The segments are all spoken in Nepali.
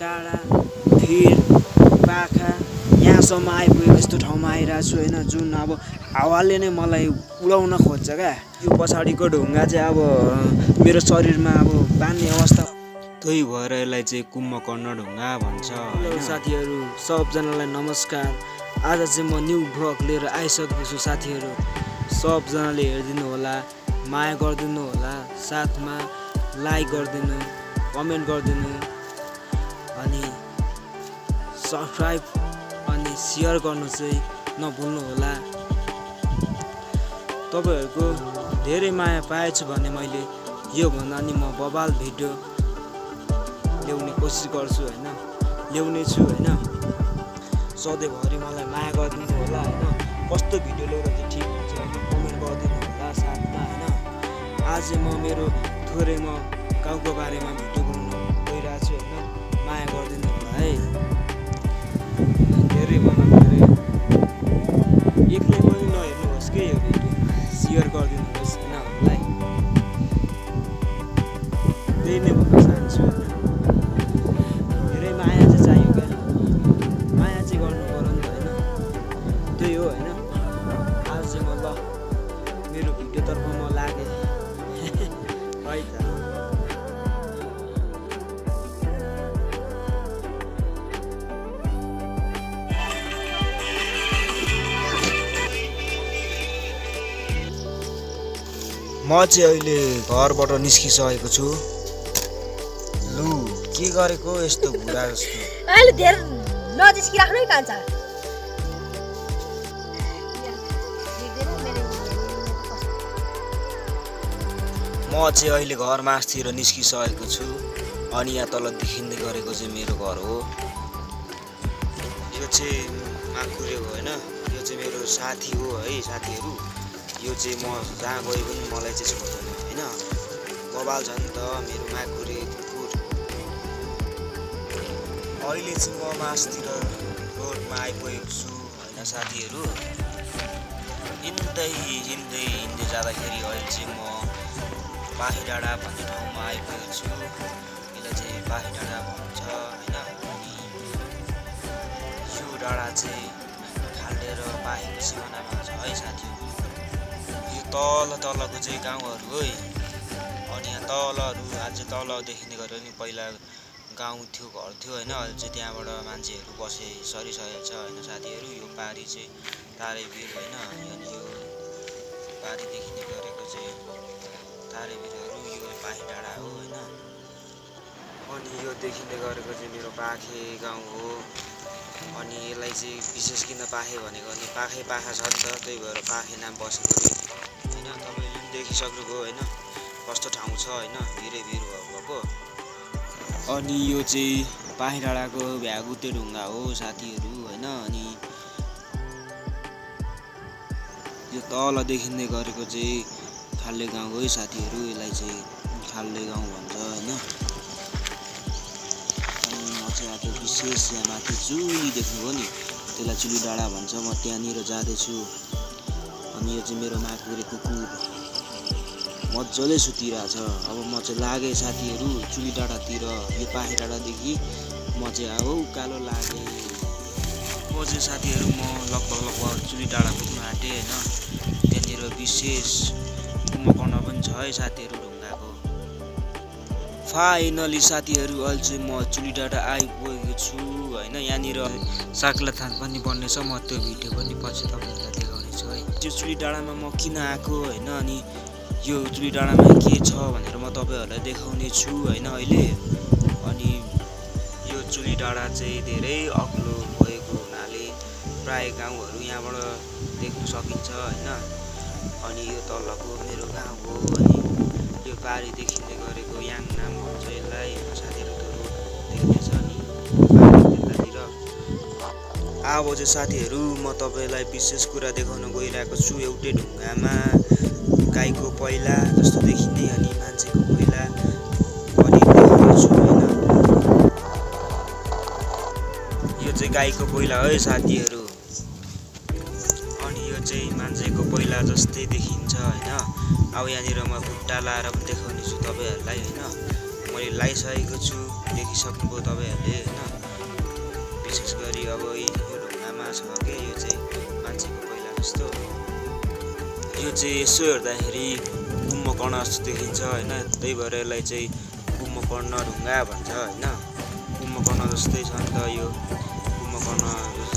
डाँडा भिर पाखा यहाँसम्म आइपुगेको यस्तो ठाउँमा आइरहेको छु होइन, जुन अब हावाले नै मलाई उडाउन खोज्छ क्या। यो पछाडिको ढुङ्गा चाहिँ अब मेरो शरीरमा अब बान्ने अवस्था, त्यही भएर यसलाई चाहिँ कुम्भकर्ण ढुङ्गा भन्छ। हेलो साथीहरू, सबजनालाई नमस्कार। आज चाहिँ म न्यू भ्लग लिएर आइसकेको छु साथीहरू। सबजनाले हेरिदिनु होला, माया गरिदिनु होला, साथमा लाइक गरिदिनु, कमेन्ट गरिदिनु, अनि सब्सक्राइब अनि सेयर गर्नु चाहिँ नभुल्नु होला। तपाईँहरूको धेरै माया पाएछु भने मैले योभन्दा नि म बबाल भिडियो ल्याउने कोसिस गर्छु होइन, ल्याउने छु होइन। सधैँभरि मलाई माया गरिदिनु होला होइन। कस्तो भिडियो ल्याउँदा चाहिँ ठिक हुन्छ कमेन्ट गरिदिनु होला साथमा होइन। आज म मेरो थोरै म गाउँको बारेमा भिडियो बनाउन गइरहेको छु होइन। माया गरिदिनु होला है, धेरै भन्दा धेरै। एक्लै पनि नहेर्नुहोस् के यो भिडियो, सेयर गरिदिनुहोस् होइन हामीलाई। त्यही नै भन्न चाहन्छु होइन। धेरै माया चाहिँ चाहियो क्या, माया चाहिँ गर्नु पर्यो नि त होइन। त्यही हो होइन। आज चाहिँ म ल मेरो भिडियोतर्फ म लागेँ है त। म चाहिँ अहिले घरबाट निस्किसकेको छु। लु के गरेको यस्तो भुरा जस्तो, अहिले धेरै नजिस्किराख्नु है कान्छा। म चाहिँ अहिले घर मासतिर निस्किसकेको छु। अनि यहाँ तल देखिँदै गरेको चाहिँ मेरो घर हो। यो चाहिँ माकुरे हो होइन। यो चाहिँ मेरो साथी हो है साथीहरू। यो चाहिँ म जहाँ गए पनि मलाई चाहिँ छोड्दैन होइन। बबाल छ नि त मेरो माकुरे कुकुर। अहिले चाहिँ म मासतिर रोडमा आइपुगेको छु होइन साथीहरू। हिँड्दै जाँदाखेरि अहिले चाहिँ म पाही डाँडा भन्ने ठाउँमा आइपुगेको छु। यसलाई चाहिँ पाही डाँडा भन्छ होइन। अनि यो डाँडा चाहिँ खाल्डे र पाहीको सिमानामा छ है साथीहरू। यो तलको चाहिँ गाउँहरू है। अनि यहाँ तलहरू अझै तल देखिने गऱ्यो नि पहिला गाउँ थियो, घर थियो होइन। अहिले चाहिँ त्यहाँबाट मान्छेहरू सरिसकेको छ होइन साथीहरू। यो पारी चाहिँ तारेभिर होइन। अनि यो पारी देखिने गरेको चाहिँ तारेभिरहरू, यो पाही डाँडा हो होइन। अनि यो देखिँदै गरेको चाहिँ मेरो पाखे गाउँ हो। अनि यसलाई चाहिँ विशेष किन पाखे भनेको भने पाखा छ नि त, त्यही भएर पाखे नाम बसेको होइन। तपाईँले पनि देखिसक्नुभयो होइन कस्तो ठाउँ छ होइन, भिरै भिर भएको। अनि यो चाहिँ पाही डाँडाको भ्यागुते ढुङ्गा हो साथीहरू होइन। अनि यो तल देखिँदै गरेको चाहिँ खाल्डे गाउँ हो है साथीहरू। यसलाई चाहिँ खाल्डे गाउँ भन्छ होइन। अनि म चाहिँ आज विशेष यहाँ माथि चुली देख्नुभयो नि, त्यसलाई चुली डाँडा भन्छ। म त्यहाँनिर जाँदैछु। अनि यो चाहिँ मेरो माकुरे कुकुर मजाले सुतिरहेछ। अब म चाहिँ लागेँ साथीहरू चुली डाँडातिर। यो पाही डाँडादेखि म चाहिँ अब उकालो लागेँ। म चाहिँ साथीहरू म लगभग चुली डाँडा पुग्नु आँटेँ होइन। त्यहाँनिर विशेष कुम्भकर्ण पनि छ है साथीहरू ढुङ्गाको। फाइनली साथीहरू अहिले चाहिँ म चुली डाँडा आइपुगेको छु होइन। यहाँनिर साक्लाथान पनि बन्नेछ। म त्यो भिडियो पनि पछि तपाईँहरूलाई देखाउने छु है। त्यो चुली डाँडामा म किन आएको होइन, अनि यो चुली डाँडामा के छ भनेर म तपाईँहरूलाई देखाउने छु होइन अहिले। अनि यो चुली डाँडा चाहिँ धेरै अग्लो भएको हुनाले प्राय गाउँहरू यहाँबाट देख्न सकिन्छ होइन। अनि यो तलको मेरो गाउँ हो। अनि यो पारी देखिँदै गरेको याङ नाम भन्छ यसलाई साथीहरू। त्यो रोड देख्दैछ नि त्यतातिर। अब चाहिँ साथीहरू म तपाईँलाई विशेष कुरा देखाउन गइरहेको छु। एउटै ढुङ्गामा गाईको पहिला जस्तो देखिने अनि मान्छेको पहिला पनि देखाउँछु होइन। यो चाहिँ गाईको पहिला है साथीहरू। अनि यो चाहिँ मान्छेको पहिला जस्तै देखिन्छ होइन। अब यहाँनिर म खुट्टा लाएर पनि देखाउने छु तपाईँहरूलाई होइन। म मैले लगाइसकेको छु, देखिसक्नुभयो तपाईँहरूले होइन। विशेष गरी अब यो ढुङ्गामा छ के यो चाहिँ मान्छेको पहिला जस्तो, यो चाहिँ यसो हेर्दाखेरि कुम्भकर्ण जस्तो देखिन्छ होइन। त्यही भएर यसलाई चाहिँ कुम्भकर्ण ढुङ्गा भन्छ होइन। कुम्भकर्ण जस्तै छ नि त यो, कुम्भकर्ण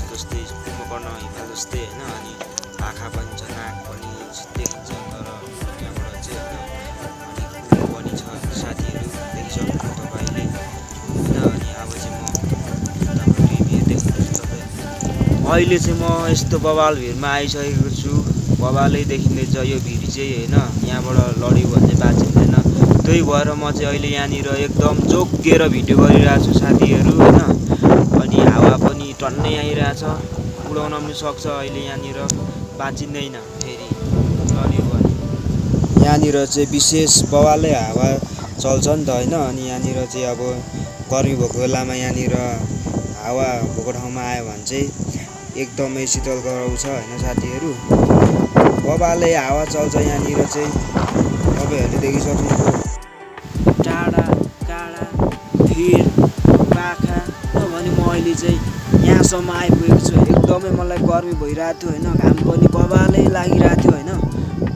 जस्तै, कुम्भकर्ण हिमाल जस्तै होइन। अनि आँखा पनि छ, नाक पनि देखिन्छ, तर त्यहाँबाट चाहिँ होइन। अनि कुम्भ पनि छ साथीहरू, देखिसक्नुभयो तपाईँले होइन। अनि अब चाहिँ म भिड देख्नुहुन्छ तपाईँ। अहिले चाहिँ म यस्तो बवाल भिडमा आइसकेको छु, बवालै देखिँदैछ यो भिड चाहिँ होइन। यहाँबाट लड्यो भने बाँचिँदैन, त्यही भएर म चाहिँ अहिले यहाँनिर एकदम जोगिएर भिडियो गरिरहेको छु साथीहरू होइन। अनि हावा पनि टन्नै आइरहेछ, उडाउन पनि सक्छ अहिले यहाँनिर, बाँचिँदैन फेरि लड्यो भने। यहाँनिर चाहिँ विशेष बवालै हावा चल्छ नि त होइन। अनि यहाँनिर चाहिँ अब गर्मी भएको बेलामा यहाँनिर हावा भएको ठाउँमा आयो भने चाहिँ एकदमै शीतल गराउँछ होइन साथीहरू। बवालै हावा चल्छ यहाँनिर चाहिँ, तपाईँहरूले देखिसक्नुभयो। टाढा काँडा भिर पाखा भने म अहिले चाहिँ यहाँसम्म आइपुगेको छु। एकदमै मलाई गर्मी भइरहेको थियो होइन, घाम पनि बवालै लागिरहेको थियो होइन।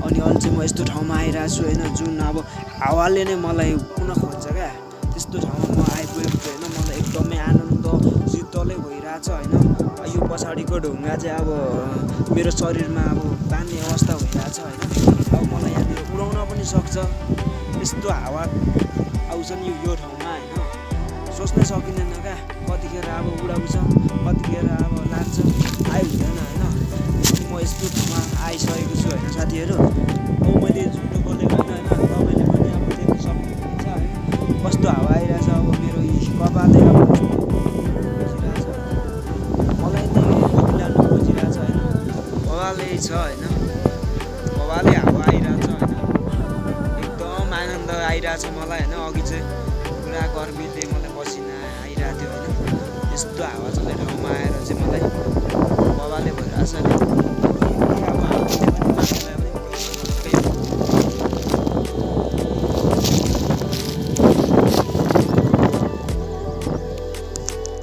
अनि अहिले चाहिँ म यस्तो ठाउँमा आइरहेको छु होइन, जुन अब हावाले नै मलाई पुन खोज्छ क्या, त्यस्तो ठाउँमा म आइपुगेको छु होइन। मलाई एकदमै आनन्द शीतलै भइरहेछ होइन। यो पछाडिको ढुङ्गा चाहिँ अब मेरो शरीरमा अब बाँध्ने अवस्था भइरहेछ होइन। अब मलाई यहाँनिर उडाउन पनि सक्छ, यस्तो हावा आउँछ नि यो ठाउँमा होइन, सोच्नै सकिँदैन क्या। कतिखेर अब उडाउँछ, कतिखेर अब लाग्छ, आइहुँदैन होइन। म यस्तो ठाउँमा आइसकेको छु होइन साथीहरू। अब मैले झुटो बोलेको होइन, तपाईँले पनि अब देख्न सक्नुहुन्छ होइन कस्तो हावा आइरहेछ। अब मेरो कपालै अब खोजिरहेछ, मलाई नै बोकिलानु खोजिरहेछ होइन। बवालै छ होइन, बवालै हावा आइरहेछ होइन। एकदम आनन्द आइरहेछ मलाई होइन। अघि चाहिँ पुरा गर्मीले मलाई पसिना आइरहेको थियो होइन, यस्तो हावा चल्ने ठाउँमा आएर चाहिँ मलाई